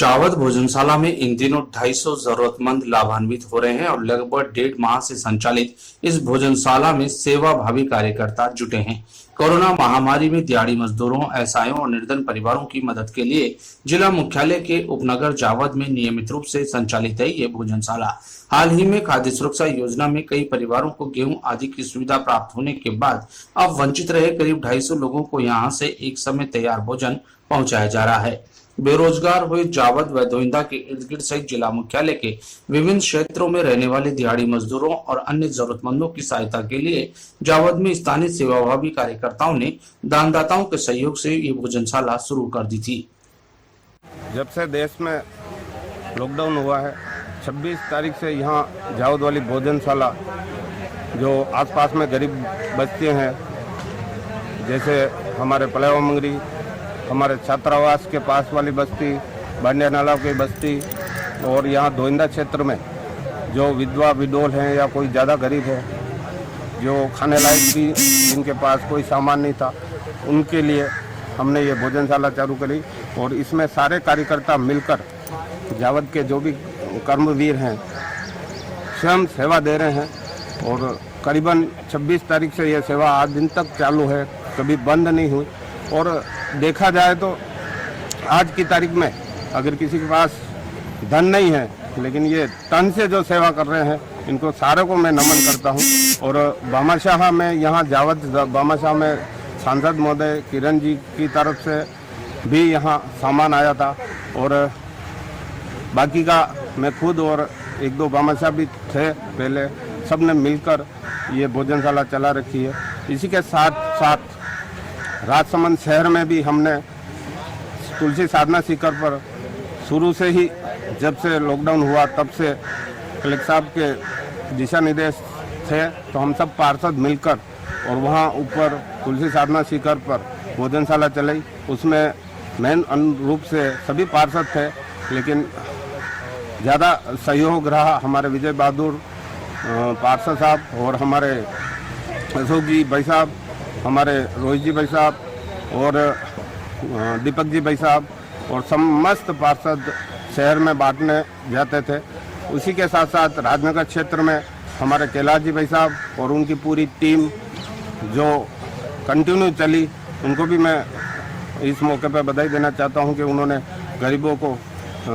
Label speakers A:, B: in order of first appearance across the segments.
A: जावद भोजनशाला में इन दिनों 250 जरूरतमंद लाभान्वित हो रहे हैं और लगभग 1.5 माह से संचालित इस भोजनशाला में सेवा भावी कार्यकर्ता जुटे हैं। कोरोना महामारी में दिहाड़ी मजदूरों, असहायों और निर्धन परिवारों की मदद के लिए जिला मुख्यालय के उपनगर जावद में नियमित रूप से संचालित है ये भोजनशाला। हाल ही में खाद्य सुरक्षा योजना में कई परिवारों को गेहूं आदि की सुविधा प्राप्त होने के बाद अब वंचित रहे करीब 250 लोगों को यहां से एक समय तैयार भोजन पहुंचाया जा रहा है। बेरोजगार हुए जावद व दोइंदा के इर्द गिर्द सहित जिला मुख्यालय के विभिन्न क्षेत्रों में रहने वाले दिहाड़ी मजदूरों और अन्य जरूरतमंदों की सहायता के लिए जावद में स्थानीय सेवाभावी कार्यकर्ताओं ने दानदाताओं के सहयोग से ये भोजनशाला शुरू कर दी थी।
B: जब से देश में लॉकडाउन हुआ है 26 तारीख से यहाँ जावद वाली भोजनशाला जो आसपास में गरीब बस्तियाँ हैं, जैसे हमारे पलेवा मंगरी, हमारे छात्रावास के पास वाली बस्ती, बांडिया नाला की बस्ती और यहाँ दोइंदा क्षेत्र में जो विधवा विडोल हैं या कोई ज़्यादा गरीब है, जो खाने लायक भी जिनके पास कोई सामान नहीं था, उनके लिए हमने ये भोजनशाला चालू करी। और इसमें सारे कार्यकर्ता मिलकर जावद के जो भी कर्मवीर हैं स्वयं सेवा दे रहे हैं और करीबन 26 तारीख से यह सेवा आज दिन तक चालू है, कभी बंद नहीं हुई। और देखा जाए तो आज की तारीख में अगर किसी के पास धन नहीं है, लेकिन ये तन से जो सेवा कर रहे हैं, इनको सारे को मैं नमन करता हूँ। और भामाशाह में यहाँ जावद भामाशाह में सांसद महोदय किरण जी की तरफ से भी यहाँ सामान आया था और बाकी का मैं खुद और एक दो भामाशाह भी थे पहले, सब ने मिलकर ये भोजनशाला चला रखी है। इसी के साथ साथ राजसमंद शहर में भी हमने तुलसी साधना शिखर पर शुरू से ही, जब से लॉकडाउन हुआ तब से कलेक्टर साहब के दिशा निर्देश थे, तो हम सब पार्षद मिलकर और वहाँ ऊपर तुलसी साधना शिखर पर भोजनशाला चलाई। उसमें मेन रूप से सभी पार्षद थे, लेकिन ज़्यादा सहयोग रहा हमारे विजय बहादुर पार्षद साहब और हमारे अशोक जी भाई साहब, हमारे रोहित जी भाई साहब और दीपक जी भाई साहब, और समस्त पार्षद शहर में बांटने जाते थे। उसी के साथ साथ राजनगर क्षेत्र में हमारे कैलाश जी भाई साहब और उनकी पूरी टीम जो कंटिन्यू चली, उनको भी मैं इस मौके पर बधाई देना चाहता हूं कि उन्होंने गरीबों को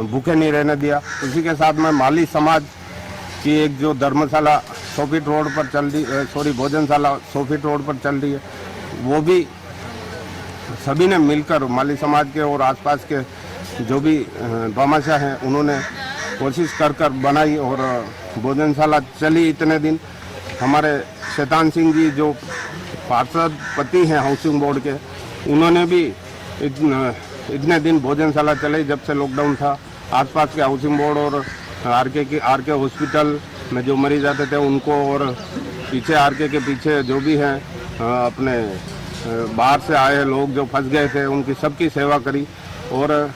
B: भूखे नहीं रहने दिया। उसी के साथ में माली समाज की एक जो धर्मशाला 100 फीट रोड पर चल रही, भोजनशाला 100 फीट रोड पर चल रही है, वो भी सभी ने मिलकर माली समाज के और आसपास के जो भी भामाशाह हैं, उन्होंने कोशिश कर बनाई और भोजनशाला चली इतने दिन। हमारे शैतान सिंह जी जो पार्षद पति हैं हाउसिंग बोर्ड के, उन्होंने भी इतने दिन भोजनशाला चलाई जब से लॉकडाउन था। आसपास के हाउसिंग बोर्ड और आरके हॉस्पिटल में जो मरीज आते थे उनको, और पीछे आरके के पीछे जो भी हैं अपने बाहर से आए लोग जो फंस गए थे, उनकी सबकी सेवा करी। और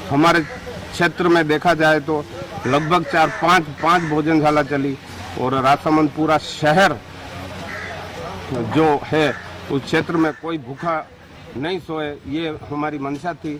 B: हमारे क्षेत्र में देखा जाए तो लगभग 4-5 भोजनशाला चली और राजसमंद पूरा शहर जो है उस क्षेत्र में कोई भूखा नहीं सोए, ये हमारी मंशा थी।